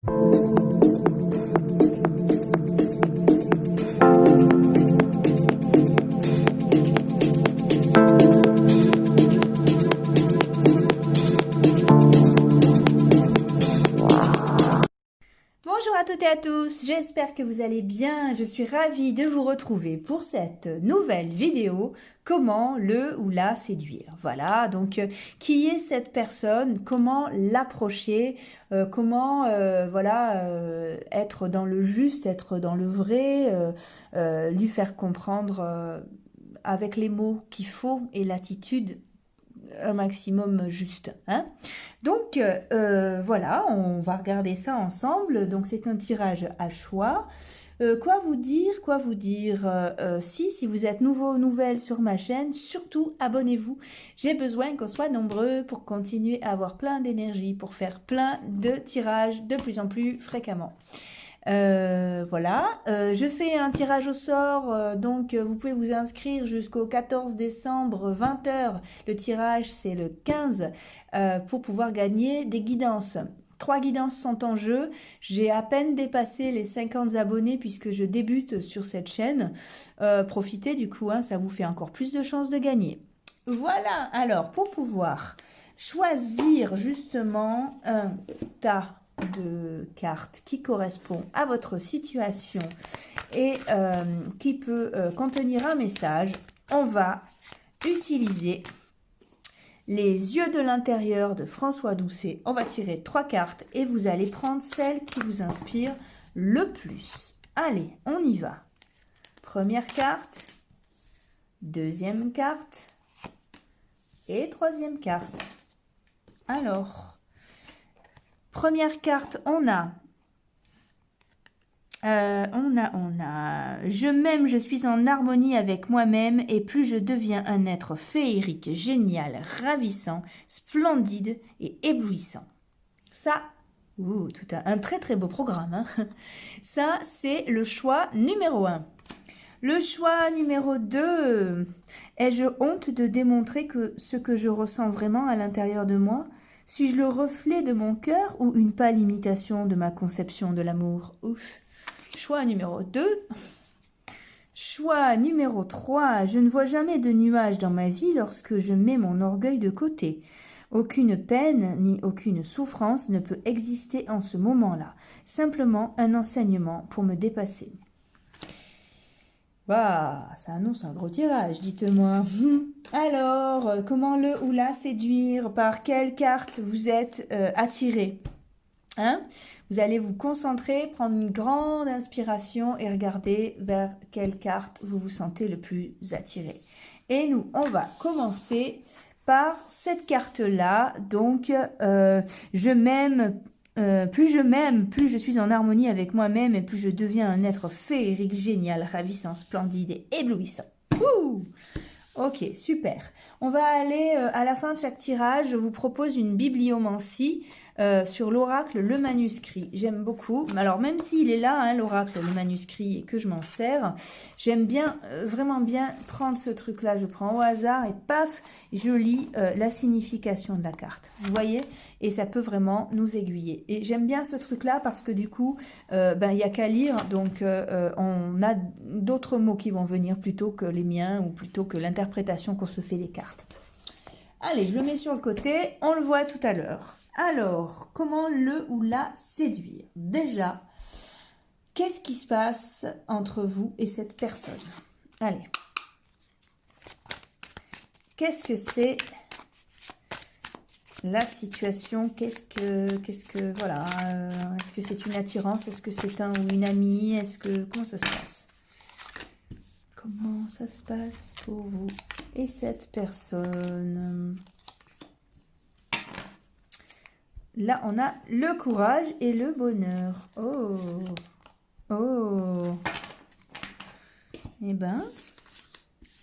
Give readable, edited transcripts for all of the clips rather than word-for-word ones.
Bonjour à toutes et à tous, j'espère que vous allez bien. Je suis ravie de vous retrouver pour cette nouvelle vidéo, comment le ou la séduire. Voilà, donc qui est cette personne, comment l'approcher, comment être dans le juste, être dans le vrai, lui faire comprendre avec les mots qu'il faut et l'attitude un maximum juste, hein. Donc voilà, on va regarder ça ensemble. Donc c'est un tirage à choix. Quoi vous dire, si vous êtes nouveau ou nouvelle sur ma chaîne, surtout abonnez-vous. J'ai besoin qu'on soit nombreux pour continuer à avoir plein d'énergie, pour faire plein de tirages de plus en plus fréquemment. Voilà, je fais un tirage au sort, donc vous pouvez vous inscrire jusqu'au 14 décembre 20 h. Le tirage c'est le 15 pour pouvoir gagner des guidances. 3 guidances sont en jeu. J'ai à peine dépassé les 50 abonnés puisque je débute sur cette chaîne. Profitez du coup, hein, ça vous fait encore plus de chances de gagner. Voilà, alors pour pouvoir choisir justement un tas de cartes qui correspond à votre situation et qui peut contenir un message, on va utiliser les yeux de l'intérieur de François Doucet. On va tirer 3 cartes et vous allez prendre celle qui vous inspire le plus. Allez, on y va. Première carte, deuxième carte et troisième carte. Alors, première carte, on a je m'aime, je suis en harmonie avec moi-même et plus je deviens un être féerique, génial, ravissant, splendide et éblouissant. Ça, un très très beau programme, hein. Ça, c'est le choix numéro 1. Le choix numéro 2, ai-je honte de démontrer que ce que je ressens vraiment à l'intérieur de moi? Suis-je le reflet de mon cœur ou une pâle imitation de ma conception de l'amour? Ouf. Choix numéro 2. Choix numéro 3. Je ne vois jamais de nuages dans ma vie lorsque je mets mon orgueil de côté. Aucune peine ni aucune souffrance ne peut exister en ce moment-là. Simplement un enseignement pour me dépasser. Bah, ça annonce un gros tirage, dites-moi. Alors, comment le ou la séduire? Par quelle carte vous êtes attiré? Hein? Vous allez vous concentrer, prendre une grande inspiration et regarder vers quelle carte vous vous sentez le plus attiré. Et nous, on va commencer par cette carte-là. Donc, je m'aime. Plus je m'aime, plus je suis en harmonie avec moi-même et plus je deviens un être féerique, génial, ravissant, splendide et éblouissant. Ouh! Ok, super. On va aller à la fin de chaque tirage. Je vous propose une bibliomancie sur l'oracle, le manuscrit. J'aime beaucoup. Alors, même s'il est là, hein, l'oracle, le manuscrit, et que je m'en sers, j'aime bien, vraiment bien prendre ce truc-là. Je prends au hasard et paf, je lis la signification de la carte. Vous voyez? Et ça peut vraiment nous aiguiller. Et j'aime bien ce truc-là parce que du coup, il n'y a qu'à lire. Donc, on a d'autres mots qui vont venir plutôt que les miens ou plutôt que l'interprétation qu'on se fait des cartes. Allez, je le mets sur le côté. On le voit tout à l'heure. Alors, comment le ou la séduire? Déjà, qu'est-ce qui se passe entre vous et cette personne? Allez. Qu'est-ce que c'est la situation? Qu'est-ce que, voilà, est-ce que c'est une attirance? Est-ce que c'est un ou une amie? Comment ça se passe? Comment ça se passe pour vous et cette personne? Là, on a le courage et le bonheur. Oh, oh. Eh ben,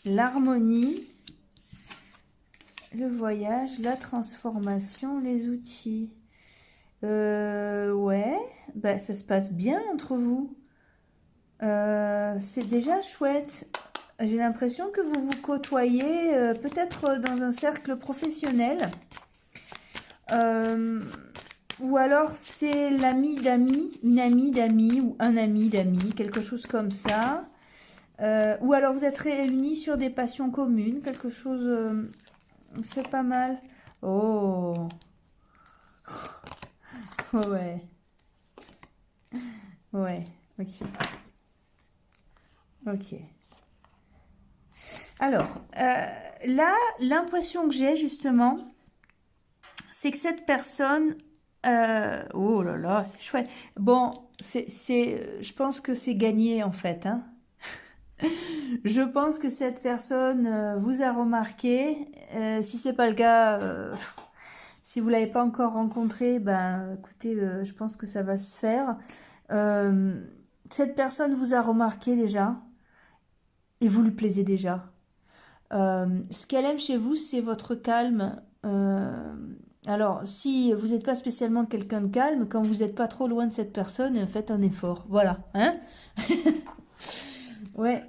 l'harmonie, le voyage, la transformation, les outils. Ouais, bah, ça se passe bien entre vous. C'est déjà chouette. J'ai l'impression que vous vous côtoyez peut-être dans un cercle professionnel. ou alors c'est l'ami d'amis, une amie d'amis ou un ami d'amis, quelque chose comme ça. Ou alors vous êtes réunis sur des passions communes, quelque chose, c'est pas mal. Oh, ouais, ouais, ok, ok. Alors, là, l'impression que j'ai justement, c'est que cette personne, oh là là, c'est chouette. Bon, je pense que c'est gagné en fait, hein. Je pense que cette personne vous a remarqué. Si c'est pas le cas, si vous l'avez pas encore rencontré, ben écoutez, je pense que ça va se faire. Euh, cette personne vous a remarqué déjà et vous lui plaisez déjà. Ce qu'elle aime chez vous, c'est votre calme. Alors, si vous n'êtes pas spécialement quelqu'un de calme, quand vous n'êtes pas trop loin de cette personne, faites un effort. Voilà, hein? Ouais.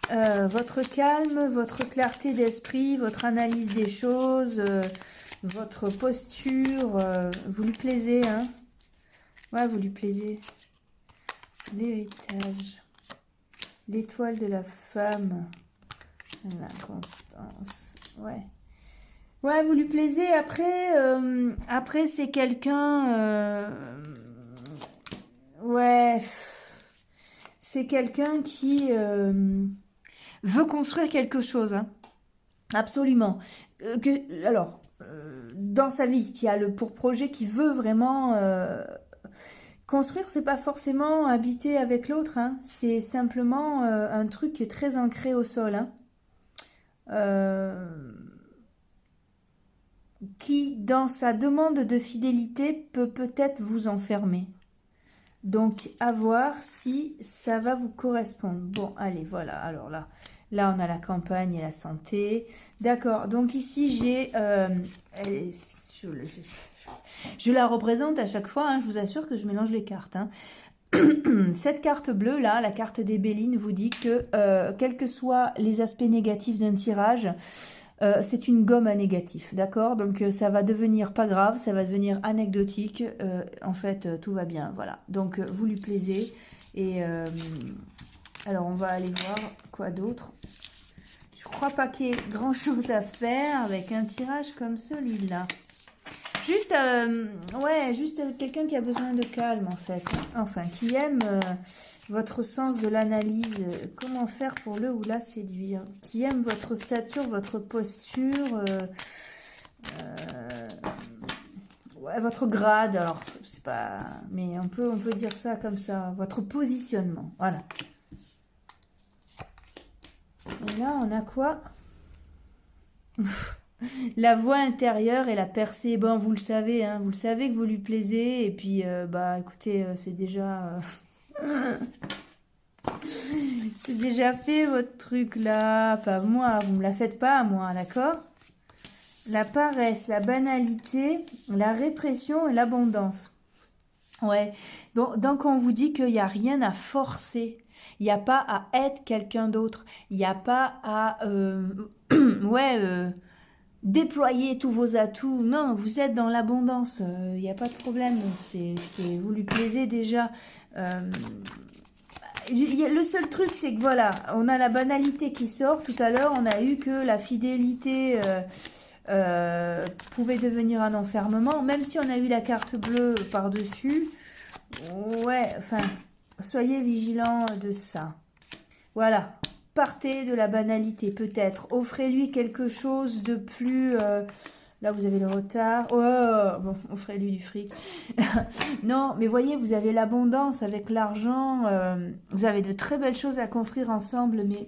Votre calme, votre clarté d'esprit, votre analyse des choses, votre posture, vous lui plaisez, hein? Ouais, vous lui plaisez. L'héritage. L'étoile de la femme. La constance. Ouais. Ouais, vous lui plaisez. Après c'est quelqu'un... ouais. C'est quelqu'un qui veut construire quelque chose. Hein. Absolument. Dans sa vie, qui a le pour projet, qui veut vraiment... construire, c'est pas forcément habiter avec l'autre. Hein. C'est simplement un truc qui est très ancré au sol. Hein. Qui, dans sa demande de fidélité, peut peut-être vous enfermer. Donc, à voir si ça va vous correspondre. Bon, allez, voilà. Alors là, on a la campagne et la santé. D'accord. Donc ici, j'ai... je la représente à chaque fois. Hein, je vous assure que je mélange les cartes. Hein. Cette carte bleue, là, la carte des Bélines, vous dit que, quels que soient les aspects négatifs d'un tirage, c'est une gomme à négatif, d'accord? Donc ça va devenir pas grave, ça va devenir anecdotique. En fait, tout va bien, voilà. Donc vous lui plaisez. Et alors on va aller voir quoi d'autre. Je crois pas qu'il y ait grand chose à faire avec un tirage comme celui-là. Juste, ouais, juste quelqu'un qui a besoin de calme en fait. Enfin, qui aime votre sens de l'analyse. Comment faire pour le ou la séduire. Qui aime votre stature, votre posture. Ouais, votre grade. Alors, c'est pas... Mais on peut dire ça comme ça. Votre positionnement. Voilà. Et là, on a quoi? La voix intérieure et la percée, bon, vous le savez, hein, vous le savez que vous lui plaisez, et puis, bah, écoutez, c'est déjà... c'est déjà fait, votre truc, là, pas moi, vous me la faites pas, moi, d'accord? La paresse, la banalité, la répression et l'abondance. Ouais, bon, donc on vous dit qu'il n'y a rien à forcer, il n'y a pas à être quelqu'un d'autre, il n'y a pas à... ouais... déployer tous vos atouts. Non, vous êtes dans l'abondance. Il n'y a pas de problème. Vous lui plaisez déjà. Le seul truc, c'est que voilà, on a la banalité qui sort. Tout à l'heure, on a eu que la fidélité pouvait devenir un enfermement. Même si on a eu la carte bleue par-dessus. Ouais, enfin, soyez vigilants de ça. Voilà. Partez de la banalité, peut-être. Offrez-lui quelque chose de plus... là, vous avez le retard. Oh, bon, offrez-lui du fric. Non, mais voyez, vous avez l'abondance avec l'argent. Vous avez de très belles choses à construire ensemble, mais...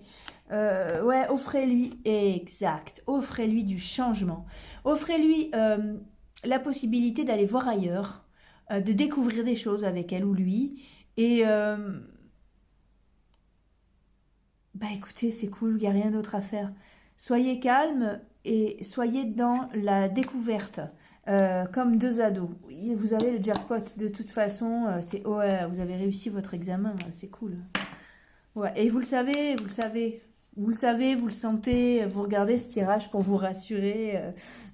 ouais, offrez-lui... Exact. Offrez-lui du changement. Offrez-lui la possibilité d'aller voir ailleurs, de découvrir des choses avec elle ou lui. Et... bah écoutez, c'est cool, il n'y a rien d'autre à faire. Soyez calme et soyez dans la découverte, comme deux ados. Oui, vous avez le jackpot de toute façon, c'est ouais, vous avez réussi votre examen, c'est cool. Ouais, et vous le savez, vous le savez. Vous le savez, vous le sentez, vous regardez ce tirage pour vous rassurer.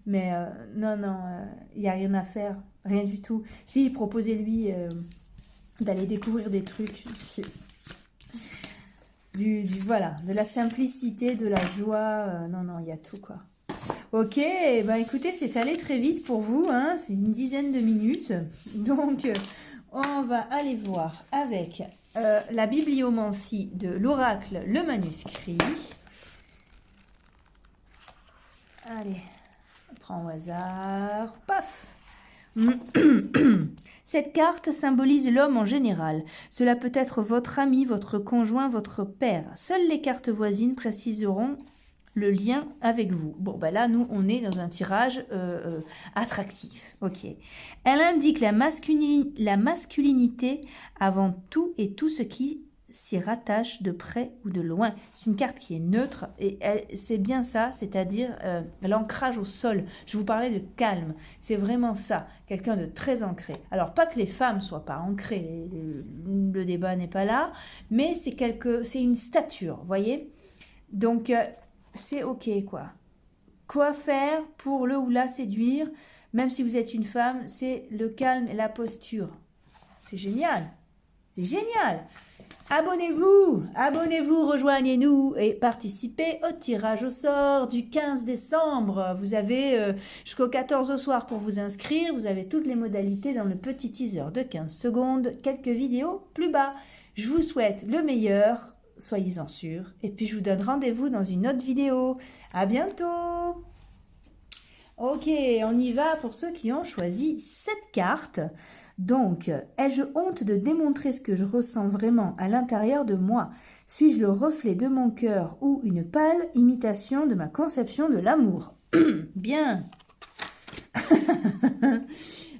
Mais non, non, il n'y a rien à faire. rien du tout. Si, proposez-lui d'aller découvrir des trucs. Voilà, de la simplicité, de la joie. Non, non, il y a tout, quoi. Ok, bah écoutez, c'est allé très vite pour vous, hein, c'est une dizaine de minutes. Donc, on va aller voir avec la bibliomancie de l'oracle, le manuscrit. Allez, on prend au hasard. Paf. Cette carte symbolise l'homme en général. Cela peut être votre ami, votre conjoint, votre père. Seules les cartes voisines préciseront le lien avec vous. Bon, ben là, nous, on est dans un tirage attractif. Ok. Elle indique la masculinité avant tout et tout ce qui s'y rattache de près ou de loin. C'est une carte qui est neutre et c'est bien ça, c'est-à-dire l'ancrage au sol. Je vous parlais de calme, c'est vraiment ça, quelqu'un de très ancré. Alors pas que les femmes soient pas ancrées, le débat n'est pas là, mais c'est une stature, voyez. Donc c'est ok quoi. Quoi faire pour le ou la séduire, même si vous êtes une femme, c'est le calme et la posture. C'est génial, c'est génial. Abonnez-vous, rejoignez-nous et participez au tirage au sort du 15 décembre. Vous avez jusqu'au 14 au soir pour vous inscrire. Vous avez toutes les modalités dans le petit teaser de 15 secondes, quelques vidéos plus bas. Je vous souhaite le meilleur, soyez-en sûrs. Et puis je vous donne rendez-vous dans une autre vidéo. À bientôt. Ok, on y va pour ceux qui ont choisi cette carte. Donc, ai-je honte de démontrer ce que je ressens vraiment à l'intérieur de moi? Suis-je le reflet de mon cœur ou une pâle imitation de ma conception de l'amour? Bien.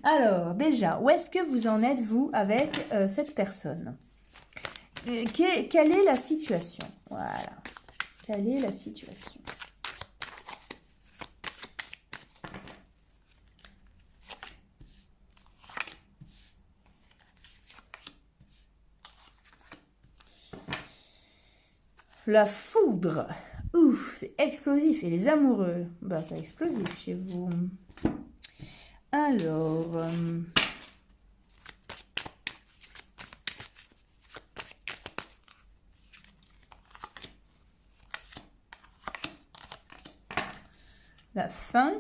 Alors, déjà, où est-ce que vous en êtes, vous, avec cette personne? Quelle est la situation? Voilà. Quelle est la situation? La foudre. Ouf, c'est explosif. Et les amoureux, bah c'est explosif chez vous. Alors... la fin.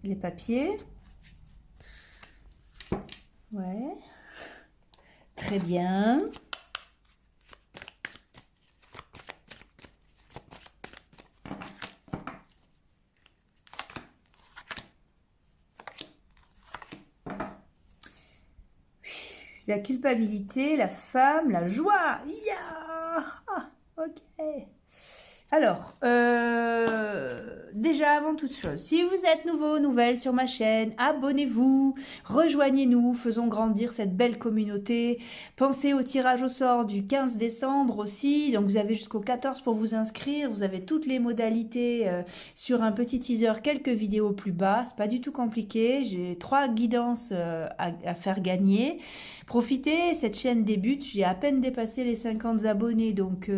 Les papiers. Ouais. Très bien. La culpabilité, la femme, la joie. Yeah, ah, ok. Alors, déjà avant toute chose, si vous êtes nouveau, nouvelle sur ma chaîne, abonnez-vous, rejoignez-nous, faisons grandir cette belle communauté. Pensez au tirage au sort du 15 décembre aussi, donc vous avez jusqu'au 14 pour vous inscrire, vous avez toutes les modalités sur un petit teaser, quelques vidéos plus bas, c'est pas du tout compliqué, j'ai 3 guidances à faire gagner. Profitez, cette chaîne débute, j'ai à peine dépassé les 50 abonnés, donc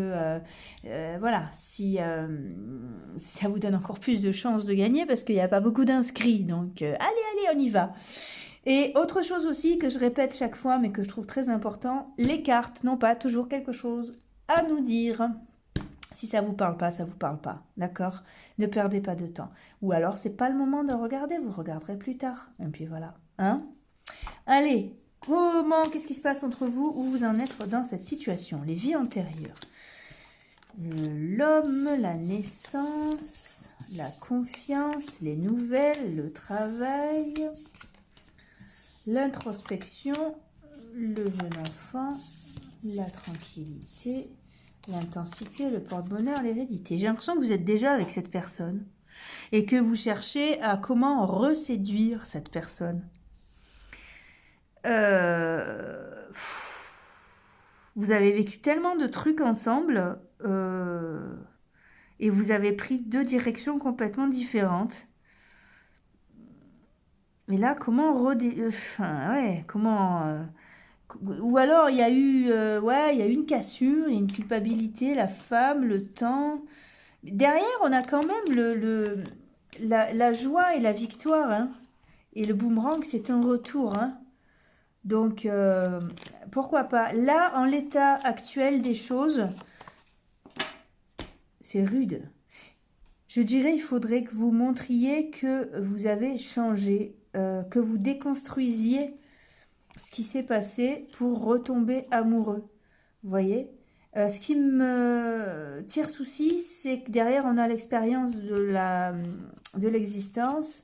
voilà, si ça vous donne encore plus de chances de gagner, parce qu'il n'y a pas beaucoup d'inscrits, donc allez, on y va. Et autre chose aussi que je répète chaque fois, mais que je trouve très important, les cartes n'ont pas toujours quelque chose à nous dire. Si ça vous parle pas, ça vous parle pas, d'accord? Ne perdez pas de temps. Ou alors, c'est pas le moment de regarder, vous regarderez plus tard. Et puis voilà, hein? Allez, qu'est-ce qui se passe entre vous? Où vous en êtes dans cette situation? Les vies antérieures. L'homme, la naissance, la confiance, les nouvelles, le travail, l'introspection, le jeune enfant, la tranquillité, l'intensité, le porte-bonheur, l'hérédité. J'ai l'impression que vous êtes déjà avec cette personne et que vous cherchez à comment reséduire cette personne. Vous avez vécu tellement de trucs ensemble et vous avez pris 2 directions complètement différentes. Et là, comment ou alors il y a eu une cassure, il y a une culpabilité, la femme, le temps. Derrière, on a quand même la joie et la victoire, hein. Et le boomerang, c'est un retour, hein. Donc, pourquoi pas. Là, en l'état actuel des choses, c'est rude. Je dirais, il faudrait que vous montriez que vous avez changé, que vous déconstruisiez ce qui s'est passé pour retomber amoureux. Vous voyez? Ce qui me tire souci, c'est que derrière, on a l'expérience de l'existence.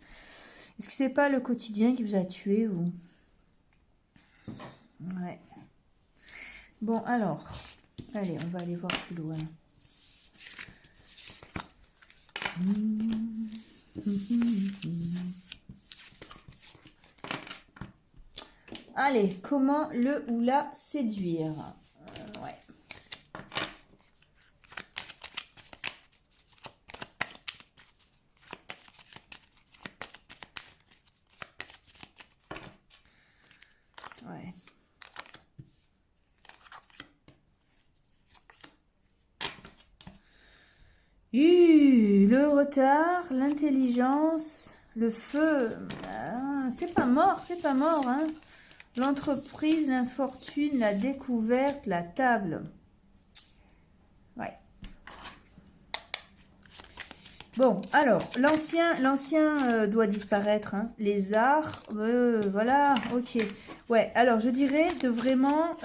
Est-ce que c'est pas le quotidien qui vous a tué ou... Ouais. Bon, alors, allez, on va aller voir plus loin. Allez, comment le ou la séduire? Ouais. Ouais. Le retard, l'intelligence, le feu. Ah, c'est pas mort, hein. L'entreprise, l'infortune, la découverte, la table. Ouais. Bon, alors, l'ancien doit disparaître, hein. Les arts, voilà, ok. Ouais, alors je dirais de vraiment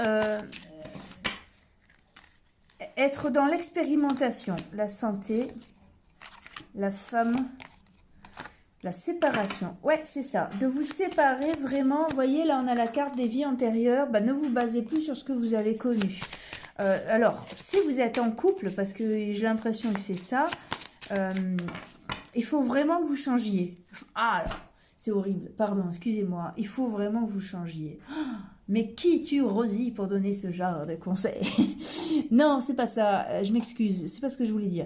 être dans l'expérimentation, la santé, la femme, la séparation. Ouais, c'est ça. De vous séparer vraiment. Vous voyez, là, on a la carte des vies antérieures. Bah, ne vous basez plus sur ce que vous avez connu. Alors, si vous êtes en couple, parce que j'ai l'impression que c'est ça, il faut vraiment que vous changiez. Ah, c'est horrible. Pardon, excusez-moi. Il faut vraiment que vous changiez. Mais qui es-tu, Rosie, pour donner ce genre de conseils? Non, c'est pas ça. Je m'excuse. C'est pas ce que je voulais dire.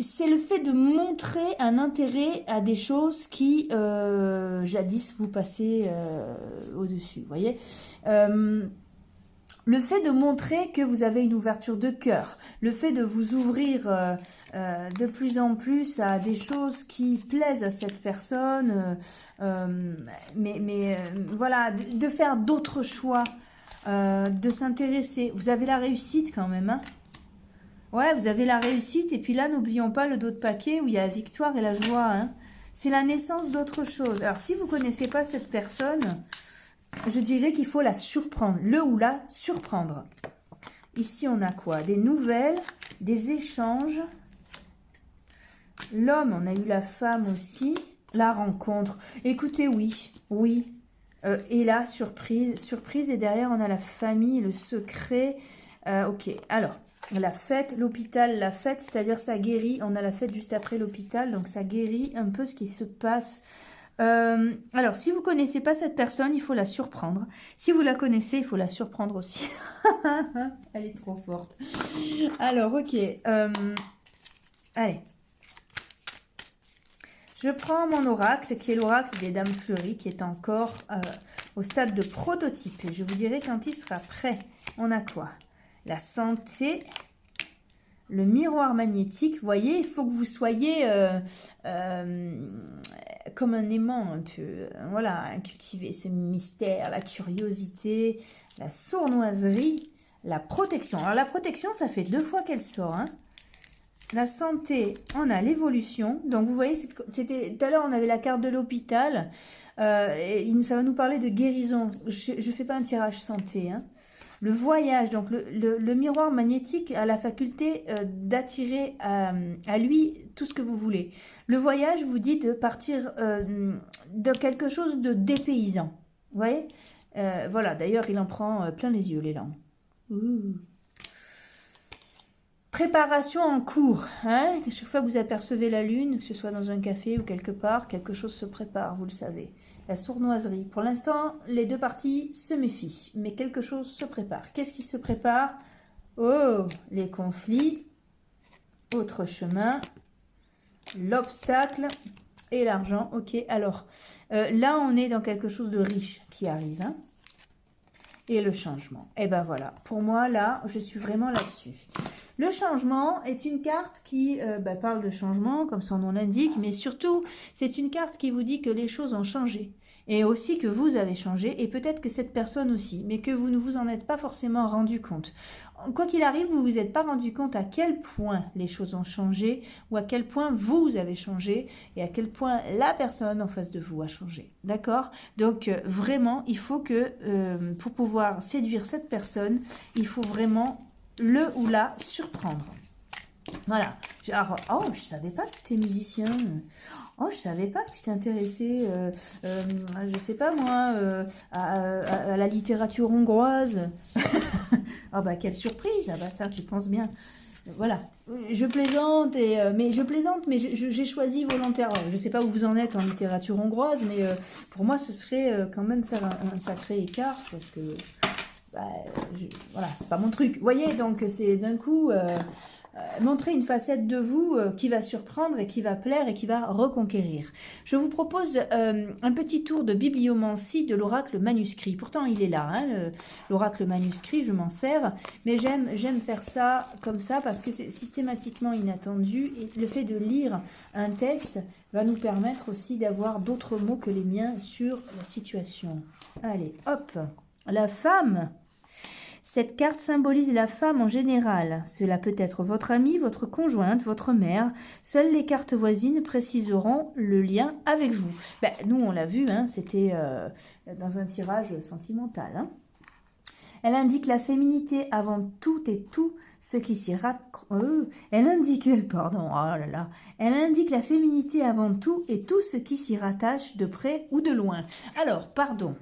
C'est le fait de montrer un intérêt à des choses qui, jadis, vous passez au-dessus. Vous voyez, le fait de montrer que vous avez une ouverture de cœur, le fait de vous ouvrir de plus en plus à des choses qui plaisent à cette personne, voilà, de faire d'autres choix, de s'intéresser. Vous avez la réussite quand même, hein. Ouais, vous avez la réussite. Et puis là, n'oublions pas le dos de paquet où il y a la victoire et la joie, hein. C'est la naissance d'autre chose. Alors, si vous ne connaissez pas cette personne, je dirais qu'il faut la surprendre. Le ou la surprendre. Ici, on a quoi? Des nouvelles, des échanges. L'homme, on a eu la femme aussi. La rencontre. Écoutez, oui, oui. Et là, surprise. Surprise, et derrière, on a la famille, le secret. Ok, alors... La fête, l'hôpital, la fête, c'est-à-dire ça guérit. On a la fête juste après l'hôpital, donc ça guérit un peu ce qui se passe. Alors, si vous ne connaissez pas cette personne, il faut la surprendre. Si vous la connaissez, il faut la surprendre aussi. Elle est trop forte. Alors, ok. Allez. Je prends mon oracle, qui est l'oracle des Dames Fleuries, qui est encore au stade de prototype. Et je vous dirai quand il sera prêt. On a quoi? La santé, le miroir magnétique. Vous voyez, il faut que vous soyez comme un aimant un peu. Voilà, cultiver ce mystère, la curiosité, la sournoiserie, la protection. Alors la protection, ça fait 2 fois qu'elle sort, hein. La santé, on a l'évolution. Donc vous voyez, c'était tout à l'heure, on avait la carte de l'hôpital. Et ça va nous parler de guérison. Je ne fais pas un tirage santé, hein. Le voyage, donc le miroir magnétique a la faculté d'attirer à lui tout ce que vous voulez. Le voyage vous dit de partir de quelque chose de dépaysant. Vous voyez, voilà, d'ailleurs, il en prend plein les yeux, l'élan. Préparation en cours. Hein? Chaque fois que vous apercevez la lune, que ce soit dans un café ou quelque part, quelque chose se prépare, vous le savez. La sournoiserie. Pour l'instant, les 2 parties se méfient, mais quelque chose se prépare. Qu'est-ce qui se prépare? Oh, les conflits, autre chemin, l'obstacle et l'argent. Ok, alors, là, on est dans quelque chose de riche qui arrive, hein? Et le changement. Et ben voilà, pour moi, là, je suis vraiment là-dessus. Le changement est une carte qui parle de changement, comme son nom l'indique, mais surtout, c'est une carte qui vous dit que les choses ont changé. Et aussi que vous avez changé, et peut-être que cette personne aussi, mais que vous ne vous en êtes pas forcément rendu compte. Quoi qu'il arrive, vous ne vous êtes pas rendu compte à quel point les choses ont changé, ou à quel point vous avez changé, et à quel point la personne en face de vous a changé. D'accord? Donc vraiment, il faut que, pour pouvoir séduire cette personne, il faut vraiment le ou la surprendre. Voilà. Alors, oh, je savais pas que tu étais musicien. Oh, je savais pas que tu t'intéressais, je sais pas moi, à la littérature hongroise. Ah bah quelle surprise. Ah bah ça, tu penses bien. Voilà. Je plaisante, mais j'ai choisi volontairement. Je sais pas où vous en êtes en littérature hongroise, mais pour moi, ce serait quand même faire un sacré écart, parce que voilà, c'est pas mon truc. Vous voyez, donc c'est d'un coup montrer une facette de vous qui va surprendre et qui va plaire et qui va reconquérir. Je vous propose un petit tour de bibliomancie de l'oracle manuscrit. Pourtant, il est là, hein, l'oracle manuscrit, je m'en sers, mais j'aime faire ça comme ça parce que c'est systématiquement inattendu et le fait de lire un texte va nous permettre aussi d'avoir d'autres mots que les miens sur la situation. Allez, hop, la femme. Cette carte symbolise la femme en général. Cela peut être votre amie, votre conjointe, votre mère. Seules les cartes voisines préciseront le lien avec vous. Nous, on l'a vu, hein, c'était dans un tirage sentimental. Hein. Elle indique la féminité avant tout et tout ce qui s'y raccroche. Elle indique la féminité avant tout et tout ce qui s'y rattache de près ou de loin. Alors, pardon.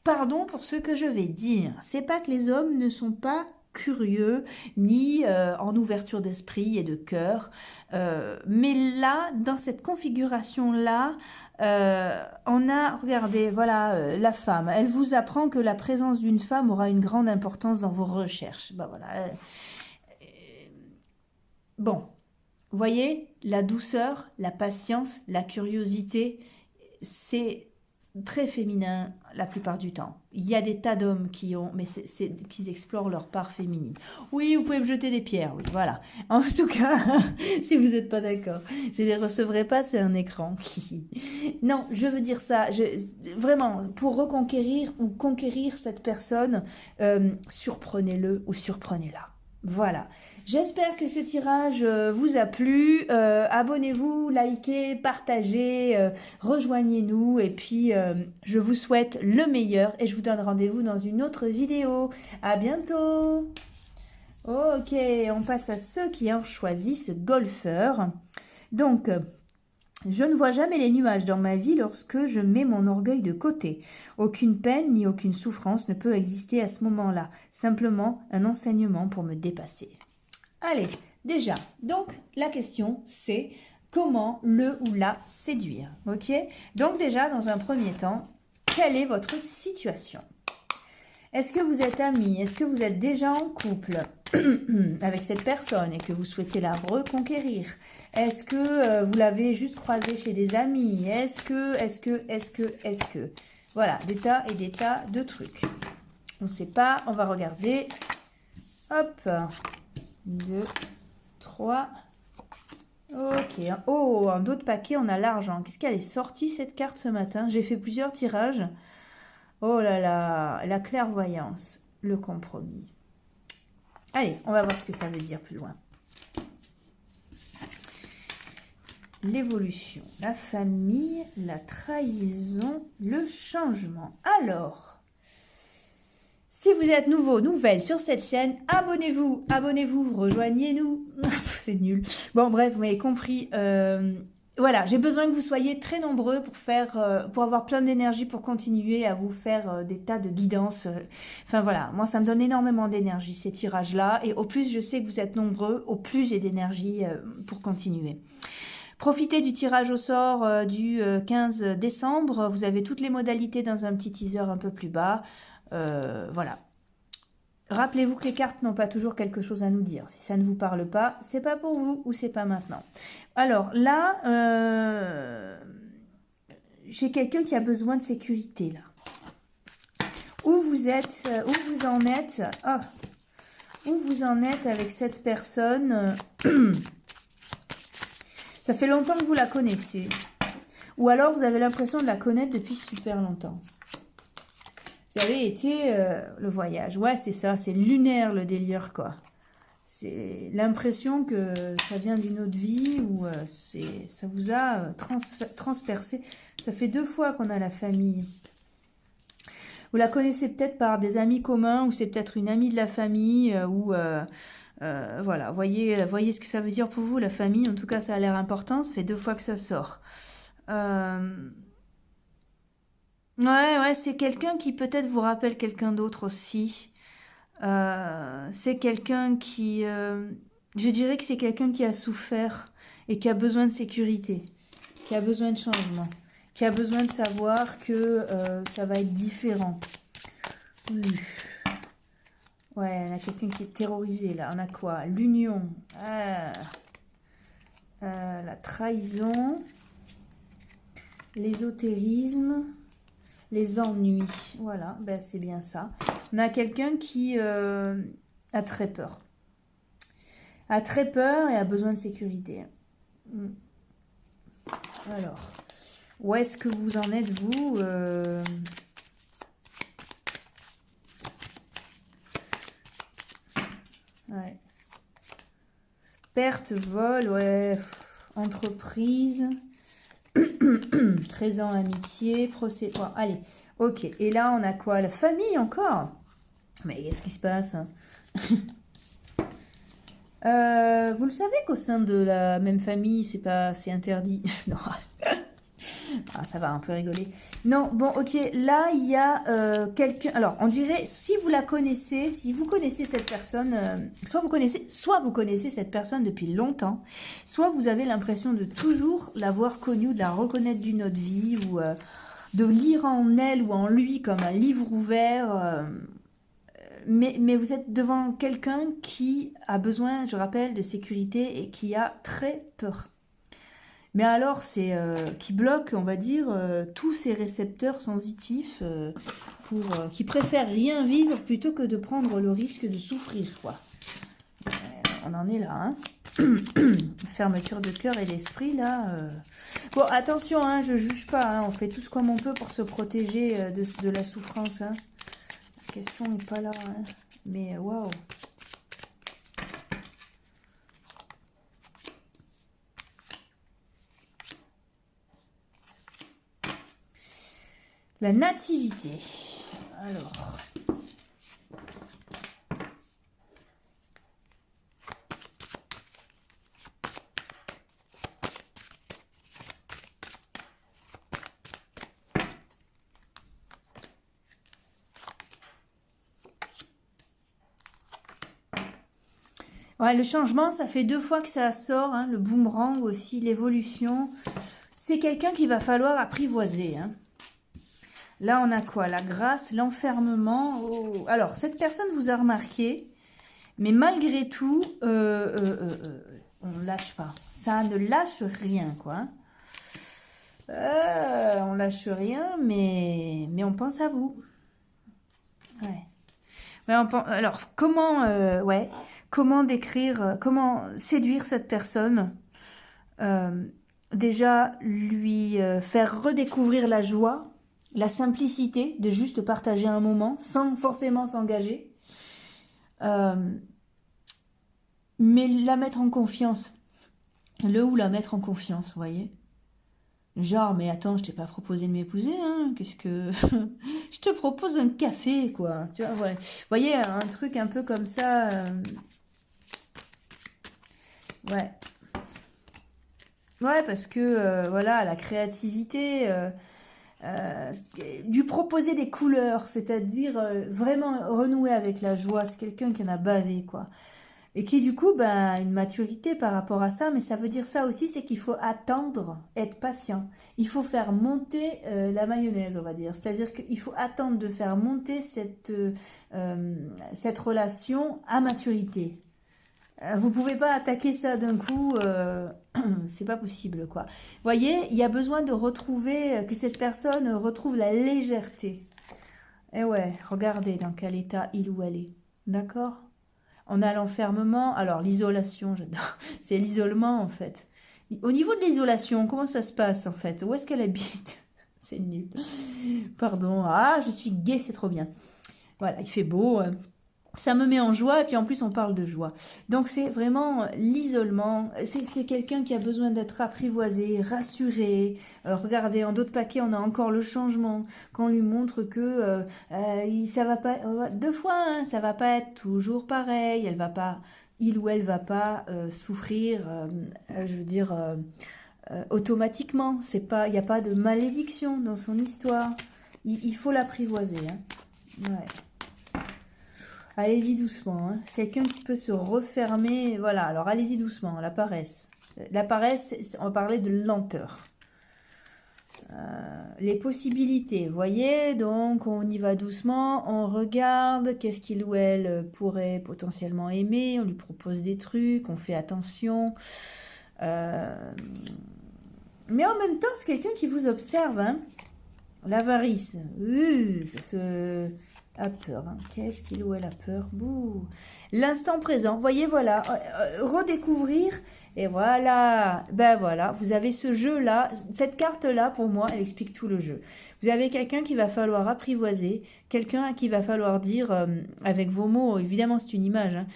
Pardon pour ce que je vais dire. C'est pas que les hommes ne sont pas curieux, ni en ouverture d'esprit et de cœur. Mais là, dans cette configuration-là, on a, regardez, voilà, la femme. Elle vous apprend que la présence d'une femme aura une grande importance dans vos recherches. Voilà. Bon, vous voyez, la douceur, la patience, la curiosité, c'est très féminin la plupart du temps. Il y a des tas d'hommes qui explorent leur part féminine. Oui, vous pouvez me jeter des pierres, oui, voilà. En tout cas, si vous n'êtes pas d'accord, je ne les recevrai pas, c'est un écran qui... Non, je veux dire ça, vraiment, pour reconquérir ou conquérir cette personne, surprenez-le ou surprenez-la. Voilà. J'espère que ce tirage vous a plu. Abonnez-vous, likez, partagez, rejoignez-nous. Et puis, je vous souhaite le meilleur et je vous donne rendez-vous dans une autre vidéo. À bientôt. Ok, on passe à ceux qui ont choisi ce golfeur. Donc, je ne vois jamais les nuages dans ma vie lorsque je mets mon orgueil de côté. Aucune peine ni aucune souffrance ne peut exister à ce moment-là. Simplement un enseignement pour me dépasser. Allez, déjà, donc la question c'est comment le ou la séduire, ok? Donc déjà, dans un premier temps, quelle est votre situation? Est-ce que vous êtes amis? Est-ce que vous êtes déjà en couple avec cette personne et que vous souhaitez la reconquérir? Est-ce que vous l'avez juste croisée chez des amis? Est-ce que... Voilà, des tas et des tas de trucs. On ne sait pas, on va regarder. Hop, 2, 3. Ok. Oh, un autre paquet, on a l'argent. Qu'est-ce qu'elle est sortie cette carte ce matin? J'ai fait plusieurs tirages. Oh là là, la clairvoyance, le compromis. Allez, on va voir ce que ça veut dire plus loin. L'évolution, la famille, la trahison, le changement. Alors... Si vous êtes nouveau, nouvelle sur cette chaîne, abonnez-vous, rejoignez-nous. C'est nul. Bon, bref, vous m'avez compris. Voilà, j'ai besoin que vous soyez très nombreux pour avoir plein d'énergie pour continuer à vous faire des tas de guidances. Enfin voilà, moi ça me donne énormément d'énergie ces tirages-là. Et au plus je sais que vous êtes nombreux, au plus j'ai d'énergie pour continuer. Profitez du tirage au sort du 15 décembre. Vous avez toutes les modalités dans un petit teaser un peu plus bas. Voilà. Rappelez-vous que les cartes n'ont pas toujours quelque chose à nous dire. Si ça ne vous parle pas, c'est pas pour vous ou c'est pas maintenant. Alors là, j'ai quelqu'un qui a besoin de sécurité là. Où vous êtes, où vous en êtes. Oh. où vous en êtes avec cette personne. Ça fait longtemps que vous la connaissez. Ou alors vous avez l'impression de la connaître depuis super longtemps. Vous avez été le voyage. Ouais, c'est ça, c'est lunaire le délire, quoi. C'est l'impression que ça vient d'une autre vie ou ça vous a transpercé. Ça fait 2 fois qu'on a la famille. Vous la connaissez peut-être par des amis communs ou c'est peut-être une amie de la famille voilà, voyez ce que ça veut dire pour vous, la famille. En tout cas, ça a l'air important. Ça fait 2 fois que ça sort. Ouais, c'est quelqu'un qui peut-être vous rappelle quelqu'un d'autre aussi. C'est quelqu'un qui... je dirais que c'est quelqu'un qui a souffert et qui a besoin de sécurité, qui a besoin de changement, qui a besoin de savoir que ça va être différent. Ouais, on a quelqu'un qui est terrorisé là. On a quoi? L'union. La trahison. L'ésotérisme. Les ennuis. Voilà, ben c'est bien ça. On a quelqu'un qui a très peur. A très peur et a besoin de sécurité. Alors, où est-ce que vous en êtes, vous Ouais. Perte, vol, ouais. Entreprise. Présent, amitié, procès. Bon, allez, ok. Et là, on a quoi? La famille encore? Mais qu'est-ce qui se passe? Vous le savez qu'au sein de la même famille, c'est interdit. Non. Ah, ça va un peu rigoler. Non, bon, ok. Là, il y a quelqu'un. Alors, on dirait, si vous la connaissez, si vous connaissez cette personne, soit vous connaissez cette personne depuis longtemps, soit vous avez l'impression de toujours l'avoir connue, de la reconnaître d'une autre vie, ou de lire en elle ou en lui comme un livre ouvert. Mais vous êtes devant quelqu'un qui a besoin, je rappelle, de sécurité et qui a très peur. Mais alors, c'est qui bloque, on va dire, tous ces récepteurs sensitifs qui préfèrent rien vivre plutôt que de prendre le risque de souffrir, quoi. On en est là, hein. Fermeture de cœur et d'esprit, là. Bon, attention, hein, je juge pas, hein, on fait tous comme on peut pour se protéger de la souffrance, hein. La question n'est pas là, hein. Mais waouh. La nativité. Alors. Ouais, le changement, ça fait 2 fois que ça sort, hein, le boomerang aussi, l'évolution. C'est quelqu'un qu'il va falloir apprivoiser, hein. Là, on a quoi? La grâce, l'enfermement. Oh. Alors, cette personne vous a remarqué, mais malgré tout, on ne lâche pas. Ça ne lâche rien, quoi. On lâche rien, mais on pense à vous. Ouais. Ouais, alors, comment décrire, comment séduire cette personne? Déjà, lui faire redécouvrir la joie, la simplicité de juste partager un moment sans forcément s'engager. Mais la mettre en confiance. La mettre en confiance, vous voyez. Genre, mais attends, je t'ai pas proposé de m'épouser, hein. Qu'est-ce que... je te propose un café, quoi. Tu vois, voilà. Vous voyez, un truc un peu comme ça. Ouais. Ouais, parce que, voilà, la créativité... lui proposer des couleurs, c'est-à-dire vraiment renouer avec la joie. C'est quelqu'un qui en a bavé, quoi. Et qui, du coup, ben, une maturité par rapport à ça, mais ça veut dire ça aussi, c'est qu'il faut attendre, être patient. Il faut faire monter la mayonnaise, on va dire. C'est-à-dire qu'il faut attendre de faire monter cette relation à maturité. Vous pouvez pas attaquer ça d'un coup, c'est pas possible, quoi. Vous voyez, il y a besoin de retrouver, que cette personne retrouve la légèreté. Et ouais, regardez dans quel état il ou elle est. D'accord? On a l'enfermement. Alors, l'isolation, j'adore. C'est l'isolement, en fait. Au niveau de l'isolation, comment ça se passe, en fait? Où est-ce qu'elle habite? C'est nul. Pardon. Ah, je suis gaie, c'est trop bien. Voilà, il fait beau. Ça me met en joie, et puis en plus on parle de joie. Donc c'est vraiment l'isolement, c'est quelqu'un qui a besoin d'être apprivoisé, rassuré. Regardez, en d'autres paquets, on a encore le changement, qu'on lui montre que ça va pas, deux fois, hein, ça va pas être toujours pareil, elle va pas, il ou elle va pas souffrir, je veux dire, automatiquement. C'est pas, il n'y a pas de malédiction dans son histoire. Il faut l'apprivoiser. Hein. Ouais. Allez-y doucement, hein. Quelqu'un qui peut se refermer, voilà, alors allez-y doucement, la paresse. La paresse, on va parler de lenteur. Les possibilités, vous voyez, donc on y va doucement, on regarde qu'est-ce qu'il ou elle pourrait potentiellement aimer, on lui propose des trucs, on fait attention. Mais en même temps, c'est quelqu'un qui vous observe, hein. L'avarice, a peur. Hein. Qu'est-ce qu'il ou elle a peur? Bouh. L'instant présent. Voyez, voilà. Redécouvrir. Et voilà. Ben voilà. Vous avez ce jeu-là. Cette carte-là, pour moi, elle explique tout le jeu. Vous avez quelqu'un qu'il va falloir apprivoiser. Quelqu'un à qui il va falloir dire, avec vos mots, évidemment, c'est une image. Hein,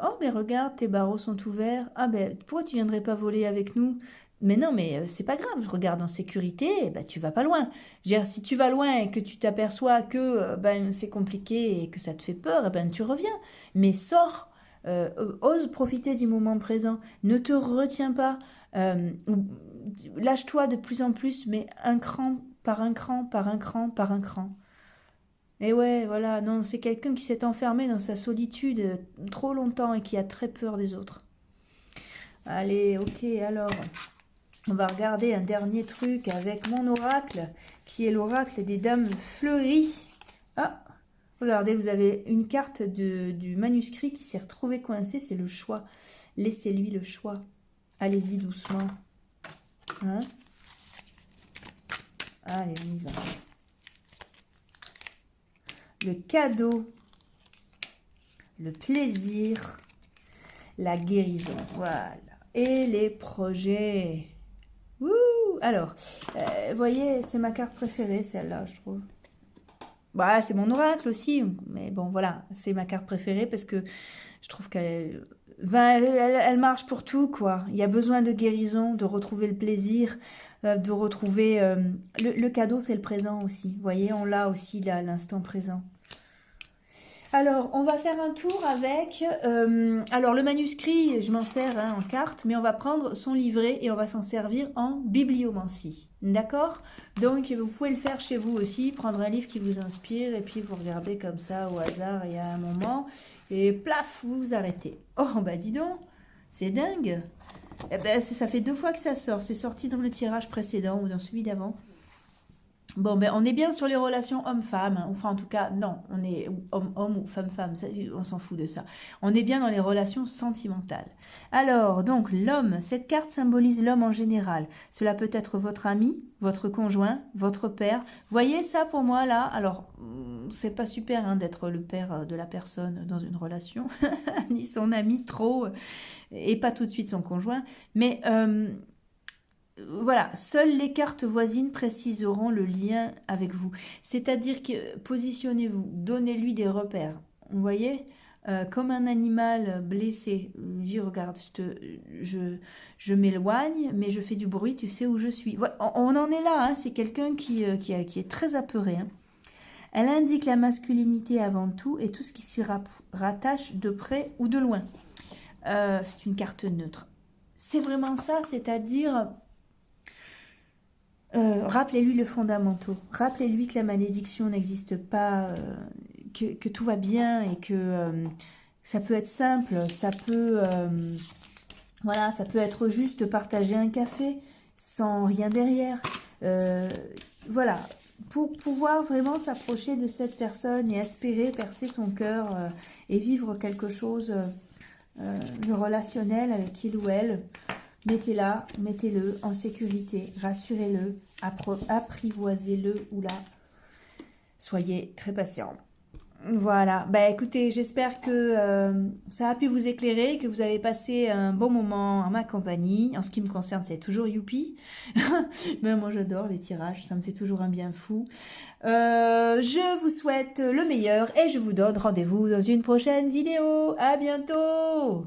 oh, mais regarde, tes barreaux sont ouverts. Ah, ben, pourquoi tu viendrais pas voler avec nous? Mais non, mais c'est pas grave, je regarde en sécurité, ben, tu vas pas loin. Je veux dire, si tu vas loin et que tu t'aperçois que ben, c'est compliqué et que ça te fait peur, ben, tu reviens. Mais sors, ose profiter du moment présent, ne te retiens pas, lâche-toi de plus en plus, mais un cran par un cran, par un cran, par un cran. Et ouais, voilà, non, c'est quelqu'un qui s'est enfermé dans sa solitude trop longtemps et qui a très peur des autres. Allez, ok, alors... On va regarder un dernier truc avec mon oracle, qui est l'oracle des dames fleuries. Ah, regardez, vous avez une carte du manuscrit qui s'est retrouvée coincée, c'est le choix. Laissez-lui le choix. Allez-y doucement. Hein? Allez, on y va. Le cadeau, le plaisir, la guérison. Voilà. Et les projets. Ouh, alors, vous voyez, c'est ma carte préférée, celle-là, je trouve. Bah, c'est mon oracle aussi, mais bon, voilà, c'est ma carte préférée parce que je trouve qu'elle elle marche pour tout, quoi. Il y a besoin de guérison, de retrouver le plaisir, de retrouver... le cadeau, c'est le présent aussi. Vous voyez, on l'a aussi, là, à l'instant présent. Alors, on va faire un tour avec... alors, le manuscrit, je m'en sers hein, en carte, mais on va prendre son livret et on va s'en servir en bibliomancie. D'accord? Donc, vous pouvez le faire chez vous aussi, prendre un livre qui vous inspire et puis vous regardez comme ça au hasard il y a un moment et plaf, vous vous arrêtez. Oh, bah dis donc, c'est dingue! Eh ben, ça fait 2 fois que ça sort. C'est sorti dans le tirage précédent ou dans celui d'avant. Bon, ben, on est bien sur les relations homme-femme. Hein. Enfin, en tout cas, non, on est homme-homme ou femme-femme. On s'en fout de ça. On est bien dans les relations sentimentales. Alors, donc, l'homme, cette carte symbolise l'homme en général. Cela peut être votre ami, votre conjoint, votre père. Voyez ça pour moi, là. Alors, c'est pas super hein, d'être le père de la personne dans une relation, ni son ami trop, et pas tout de suite son conjoint. Mais... voilà, seules les cartes voisines préciseront le lien avec vous. C'est-à-dire que positionnez-vous, donnez-lui des repères. Vous voyez, comme un animal blessé. Dis, regarde, je m'éloigne, mais je fais du bruit, tu sais où je suis. Voilà, on en est là, hein, c'est quelqu'un qui est très apeuré. Hein. Elle indique la masculinité avant tout et tout ce qui s'y rattache de près ou de loin. C'est une carte neutre. C'est vraiment ça, c'est-à-dire... rappelez-lui le fondamentaux. Rappelez-lui que la malédiction n'existe pas, que tout va bien et que ça peut être simple, ça peut, voilà, ça peut être juste partager un café sans rien derrière. Voilà, pour pouvoir vraiment s'approcher de cette personne et espérer percer son cœur et vivre quelque chose de relationnel avec il ou elle. Mettez-la, mettez-le en sécurité, rassurez-le, apprivoisez-le ou là. Soyez très patient. Voilà, bah écoutez, j'espère que ça a pu vous éclairer, que vous avez passé un bon moment en ma compagnie. En ce qui me concerne, c'est toujours youpi. Mais moi j'adore les tirages, ça me fait toujours un bien fou. Je vous souhaite le meilleur et je vous donne rendez-vous dans une prochaine vidéo. À bientôt!